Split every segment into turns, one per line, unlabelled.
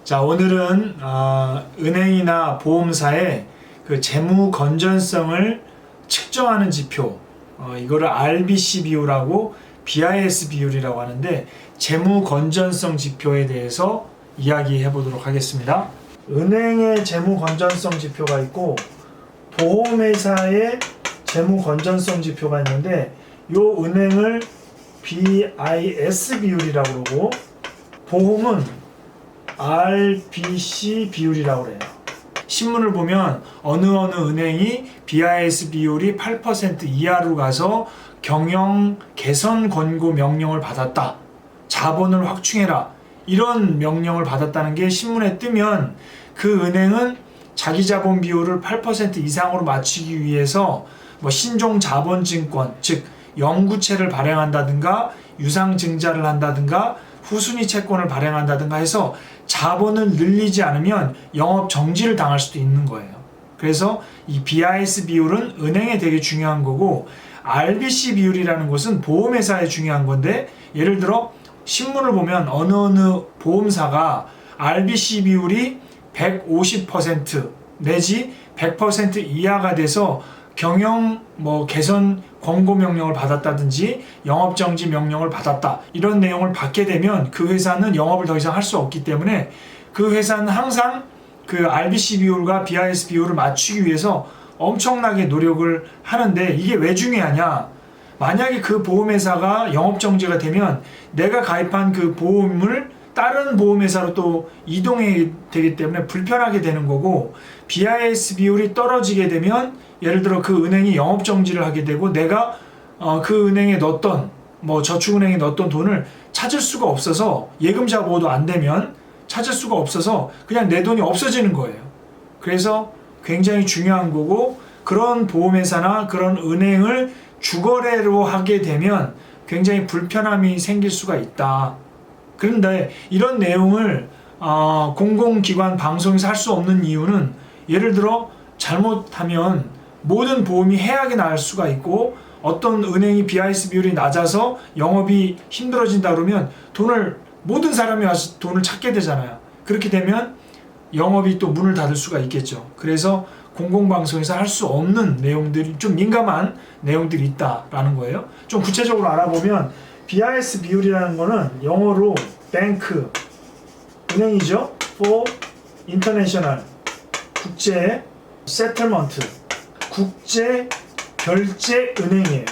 자, 오늘은 은행이나 보험사의 그 재무 건전성을 측정하는 지표, 이거를 RBC 비율하고 BIS 비율이라고 하는데, 재무 건전성 지표에 대해서 이야기해 보도록 하겠습니다. 은행의 재무 건전성 지표가 있고 보험회사의 재무 건전성 지표가 있는데, 요 은행을 BIS 비율이라고 그러고 보험은 RBC 비율이라고 그래요. 신문을 보면 어느 은행이 BIS 비율이 8% 이하로 가서 경영 개선 권고 명령을 받았다, 자본을 확충해라, 이런 명령을 받았다는 게 신문에 뜨면 그 은행은 자기 자본 비율을 8% 이상으로 맞추기 위해서 신종 자본증권, 즉 영구채를 발행한다든가 유상증자를 한다든가 후순위 채권을 발행한다든가 해서 자본을 늘리지 않으면 영업 정지를 당할 수도 있는 거예요. 그래서 이 BIS 비율은 은행에 되게 중요한 거고, RBC 비율이라는 것은 보험회사에 중요한 건데, 예를 들어 신문을 보면 어느 보험사가 RBC 비율이 150% 내지 100% 이하가 돼서 경영 개선 권고 명령을 받았다든지 영업정지 명령을 받았다, 이런 내용을 받게 되면 그 회사는 영업을 더 이상 할 수 없기 때문에 그 회사는 항상 그 RBC 비율과 BIS 비율을 맞추기 위해서 엄청나게 노력을 하는데, 이게 왜 중요하냐? 만약에 그 보험회사가 영업정지가 되면 내가 가입한 그 보험을 다른 보험회사로 또 이동해야 되기 때문에 불편하게 되는 거고, BIS 비율이 떨어지게 되면 예를 들어 그 은행이 영업정지를 하게 되고 내가 그 은행에 넣었던 저축은행에 넣었던 돈을 찾을 수가 없어서, 예금자 보호도 안 되면 찾을 수가 없어서 그냥 내 돈이 없어지는 거예요. 그래서 굉장히 중요한 거고, 그런 보험회사나 그런 은행을 주거래로 하게 되면 굉장히 불편함이 생길 수가 있다. 그런데 이런 내용을 공공기관 방송에서 할 수 없는 이유는, 예를 들어 잘못하면 모든 보험이 해악이 날 수가 있고, 어떤 은행이 BIS 비율이 낮아서 영업이 힘들어진다 그러면 모든 사람이 와서 돈을 찾게 되잖아요. 그렇게 되면 영업이 또 문을 닫을 수가 있겠죠. 그래서 공공방송에서 할 수 없는 내용들이, 좀 민감한 내용들이 있다라는 거예요. 좀 구체적으로 알아보면 BIS 비율이라는 거는 영어로 뱅크, 은행이죠. for international, 국제 세틀먼트, 국제 결제은행이에요.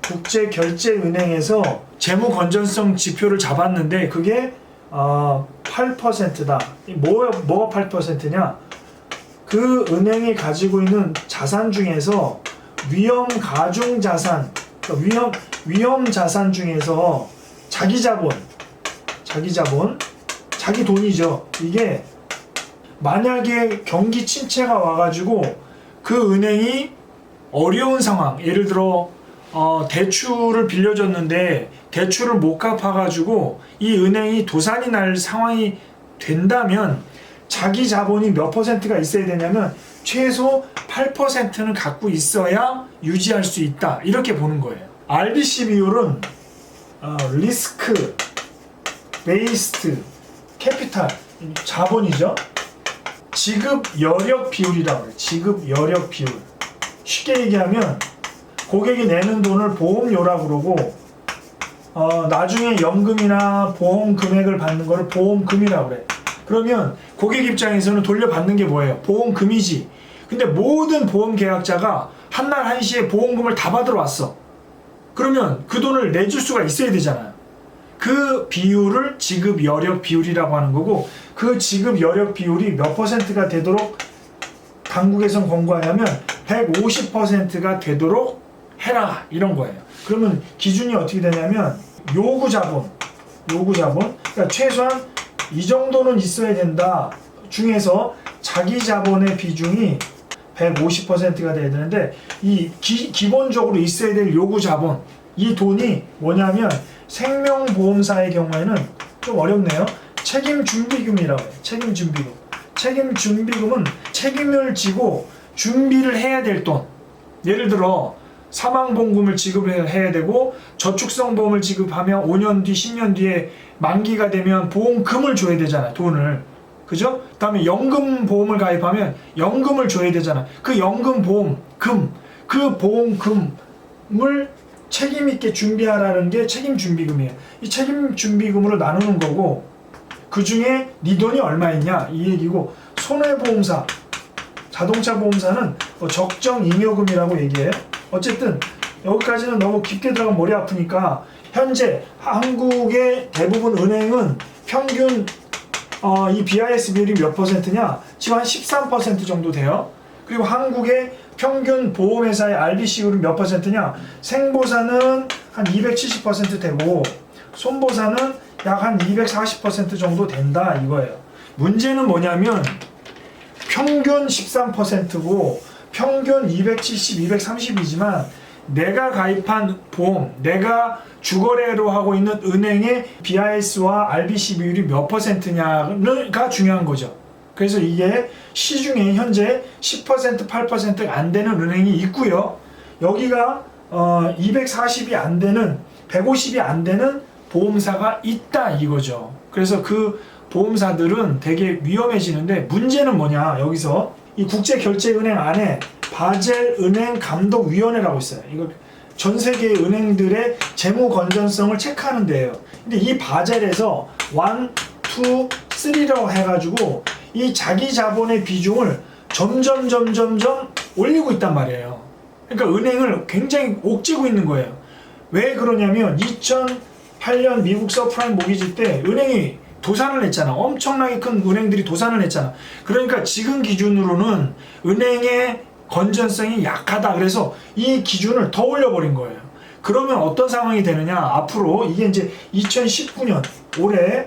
국제결제은행에서 재무 건전성 지표를 잡았는데 그게 8%다. 뭐가 8%냐? 그 은행이 가지고 있는 자산 중에서 위험 가중 자산, 위험 자산 중에서 자기 돈이죠. 이게 만약에 경기 침체가 와가지고 그 은행이 어려운 상황, 예를 들어 대출을 빌려줬는데 대출을 못 갚아가지고 이 은행이 도산이 날 상황이 된다면 자기 자본이 몇 퍼센트가 있어야 되냐면 최소 8%는 갖고 있어야 유지할 수 있다, 이렇게 보는 거예요. RBC 비율은 리스크 베이스드 캐피탈, 자본이죠. 지급 여력 비율이라고 해요. 지급 여력 비율. 쉽게 얘기하면 고객이 내는 돈을 보험료라고 그러고, 나중에 연금이나 보험 금액을 받는 거를 보험금이라고 그래. 그러면 고객 입장에서는 돌려받는 게 뭐예요? 보험금이지. 근데 모든 보험 계약자가 한날 한시에 보험금을 다 받으러 왔어. 그러면 그 돈을 내줄 수가 있어야 되잖아요. 그 비율을 지급 여력 비율이라고 하는 거고, 그 지급 여력 비율이 몇 퍼센트가 되도록 당국에선 권고하냐면 150%가 되도록 해라, 이런 거예요. 그러면 기준이 어떻게 되냐면 요구 자본, 그러니까 최소한 이 정도는 있어야 된다 중에서 자기 자본의 비중이 150%가 돼야 되는데, 이 기본적으로 있어야 될 요구 자본, 이 돈이 뭐냐면 생명보험사의 경우에는 좀 어렵네요. 책임준비금이라고 해요. 책임준비금은 책임을 지고 준비를 해야 될 돈. 예를 들어 사망보험금을 지급해야 되고 저축성 보험을 지급하면 5년 뒤 10년 뒤에 만기가 되면 보험금을 줘야 되잖아요. 돈을. 그죠? 그다음에 연금 보험을 가입하면 연금을 줘야 되잖아. 그 연금 보험금, 그 보험금을 책임 있게 준비하라는 게 책임 준비금이에요. 이 책임 준비금으로 나누는 거고, 그 중에 네 돈이 얼마 있냐 이 얘기고, 손해보험사, 자동차 보험사는 적정 잉여금이라고 얘기해요. 어쨌든 여기까지는 너무 깊게 들어가면 머리 아프니까, 현재 한국의 대부분 은행은 평균 이 BIS 비율이 몇 %냐? 지금 한 13% 정도 돼요. 그리고 한국의 평균 보험회사의 RBC 비율은 몇 %냐? 생보사는 한 270% 되고 손보사는 약 한 240% 정도 된다 이거예요. 문제는 뭐냐면 평균 13%고 평균 270, 230이지만 내가 가입한 보험, 내가 주거래로 하고 있는 은행의 BIS와 RBC 비율이 몇 %냐가 중요한 거죠. 그래서 이게 시중에 현재 10%, 8%가 안 되는 은행이 있고요. 여기가 240이 안 되는, 150이 안 되는 보험사가 있다 이거죠. 그래서 그 보험사들은 되게 위험해지는데, 문제는 뭐냐, 여기서 이 국제결제은행 안에 바젤 은행 감독위원회라고 있어요. 이거 전 세계 은행들의 재무 건전성을 체크하는 데예요. 근데 이 바젤에서 1, 2, 3라고 해가지고 이 자기 자본의 비중을 점점 올리고 있단 말이에요. 그러니까 은행을 굉장히 옥죄고 있는 거예요. 왜 그러냐면 2008년 미국 서프라임 모기지 때 은행이 도산을 했잖아. 엄청나게 큰 은행들이 도산을 했잖아. 그러니까 지금 기준으로는 은행의 건전성이 약하다. 그래서 이 기준을 더 올려버린 거예요. 그러면 어떤 상황이 되느냐, 앞으로 이게 이제 2019년 올해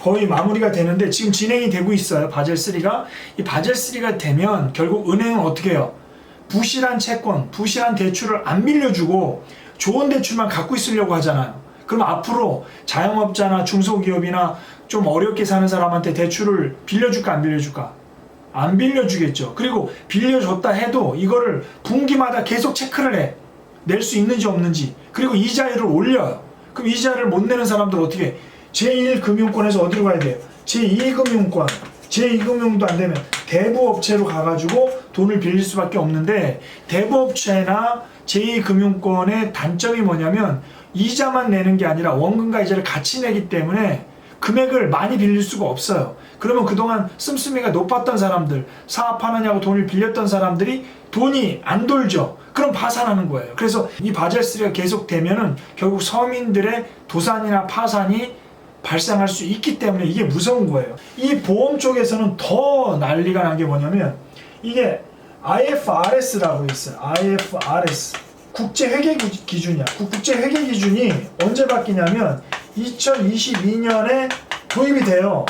거의 마무리가 되는데 지금 진행이 되고 있어요. 바젤3가. 이 바젤3가 되면 결국 은행은 어떻게 해요? 부실한 채권, 부실한 대출을 안 밀려주고 좋은 대출만 갖고 있으려고 하잖아요. 그럼 앞으로 자영업자나 중소기업이나 좀 어렵게 사는 사람한테 대출을 빌려줄까 안 빌려줄까? 안 빌려주겠죠. 그리고 빌려줬다 해도 이거를 분기마다 계속 체크를 해. 낼 수 있는지 없는지. 그리고 이자율을 올려요. 그럼 이자를 못 내는 사람들 어떻게 해? 제1금융권에서 어디로 가야 돼요? 제2금융권. 제2금융도 안 되면 대부업체로 가가지고 돈을 빌릴 수밖에 없는데, 대부업체나 제2금융권의 단점이 뭐냐면 이자만 내는 게 아니라 원금과 이자를 같이 내기 때문에 금액을 많이 빌릴 수가 없어요. 그러면 그동안 씀씀이가 높았던 사람들, 사업하느냐고 돈을 빌렸던 사람들이 돈이 안 돌죠. 그럼 파산하는 거예요. 그래서 이 바젤3가 계속 되면은 결국 서민들의 도산이나 파산이 발생할 수 있기 때문에 이게 무서운 거예요. 이 보험 쪽에서는 더 난리가 난 게 뭐냐면, 이게 IFRS라고 있어요. IFRS. 국제회계 기준이야. 국제회계 기준이 언제 바뀌냐면 2022년에 도입이 돼요.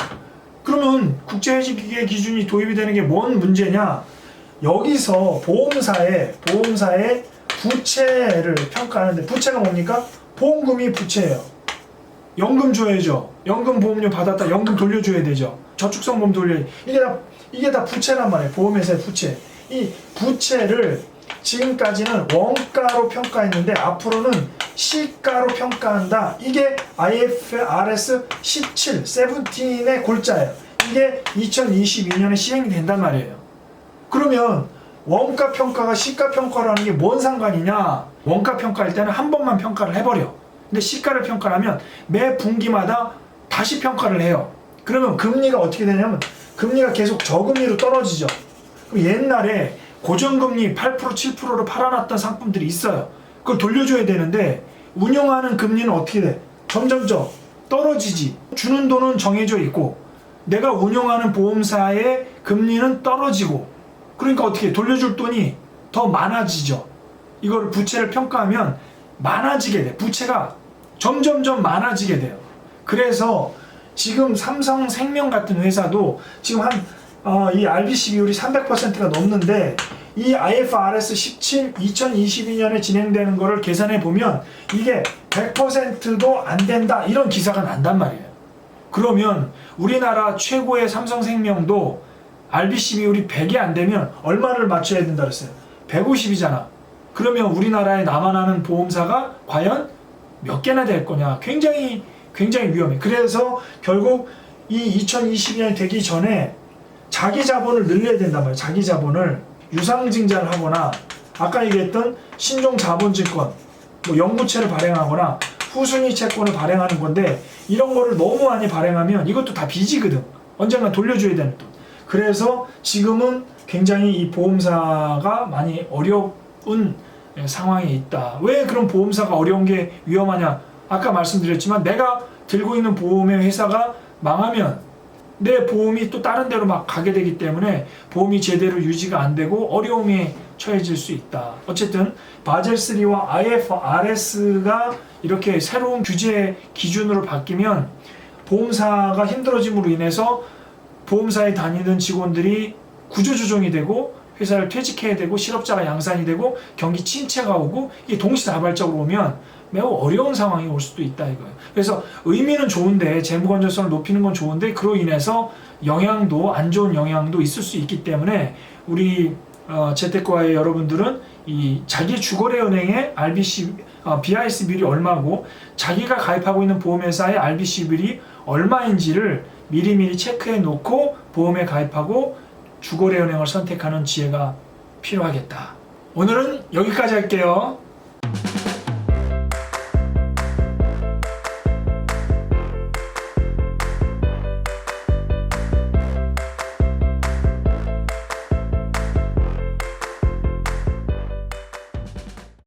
그러면 국제회계 기준이 도입이 되는 게 뭔 문제냐? 여기서 보험사의 부채를 평가하는데, 부채가 뭡니까? 보험금이 부채예요. 연금 줘야죠. 연금 보험료 받았다 연금 돌려줘야 되죠. 저축성 보험 돌려야. 이게 다 부채란 말이에요. 보험회사의 부채. 이 부채를 지금까지는 원가로 평가했는데 앞으로는 시가로 평가한다. 이게 IFRS 17의 골자예요. 이게 2022년에 시행이 된단 말이에요. 그러면 원가 평가가 시가 평가라는 게 뭔 상관이냐? 원가 평가할 때는 한 번만 평가를 해버려. 근데 시가를 평가를 하면 매 분기마다 다시 평가를 해요. 그러면 금리가 어떻게 되냐면 금리가 계속 저금리로 떨어지죠. 그럼 옛날에 고정금리 8%, 7%로 팔아놨던 상품들이 있어요. 그걸 돌려줘야 되는데 운영하는 금리는 어떻게 돼? 점점점 떨어지지. 주는 돈은 정해져 있고 내가 운영하는 보험사의 금리는 떨어지고, 그러니까 어떻게 돌려줄 돈이 더 많아지죠. 이걸 부채를 평가하면 많아지게 돼. 부채가 점점점 많아지게 돼요. 그래서 지금 삼성생명 같은 회사도 지금 이 RBC 비율이 300%가 넘는데, 이 IFRS 17 2022년에 진행되는 거를 계산해 보면 이게 100%도 안 된다 이런 기사가 난단 말이에요. 그러면 우리나라 최고의 삼성생명도 RBC 비율이 100이 안 되면 얼마를 맞춰야 된다 그랬어요? 150이잖아. 그러면 우리나라에 남아나는 보험사가 과연 몇 개나 될 거냐? 굉장히 위험해. 그래서 결국 이 2022년이 되기 전에 자기 자본을 늘려야 된단 말이에요. 자기 자본을 유상증자를 하거나 아까 얘기했던 신종 자본증권, 뭐 영부채를 발행하거나 후순위 채권을 발행하는 건데 이런 거를 너무 많이 발행하면 이것도 다 빚이거든. 언젠가 돌려줘야 되는 돈. 그래서 지금은 굉장히 이 보험사가 많이 어려운 상황에 있다. 왜 그런 보험사가 어려운 게 위험하냐? 아까 말씀드렸지만 내가 들고 있는 보험의 회사가 망하면 내 보험이 또 다른 데로 막 가게 되기 때문에 보험이 제대로 유지가 안 되고 어려움에 처해질 수 있다. 어쨌든 바젤3와 IFRS가 이렇게 새로운 규제 기준으로 바뀌면 보험사가 힘들어짐으로 인해서 보험사에 다니는 직원들이 구조조정이 되고 회사를 퇴직해야 되고 실업자가 양산이 되고 경기 침체가 오고 이게 동시다발적으로 오면 매우 어려운 상황이 올 수도 있다 이거예요. 그래서 의미는 좋은데 재무 건전성을 높이는 건 좋은데 그로 인해서 영향도 안 좋은 영향도 있을 수 있기 때문에 우리 재테크와의 여러분들은 이 자기 주거래 은행의 BIS 비율이 얼마고 자기가 가입하고 있는 보험회사의 RBC 비율이 얼마인지를 미리미리 체크해 놓고 보험에 가입하고 주거래 은행을 선택하는 지혜가 필요하겠다. 오늘은 여기까지 할게요.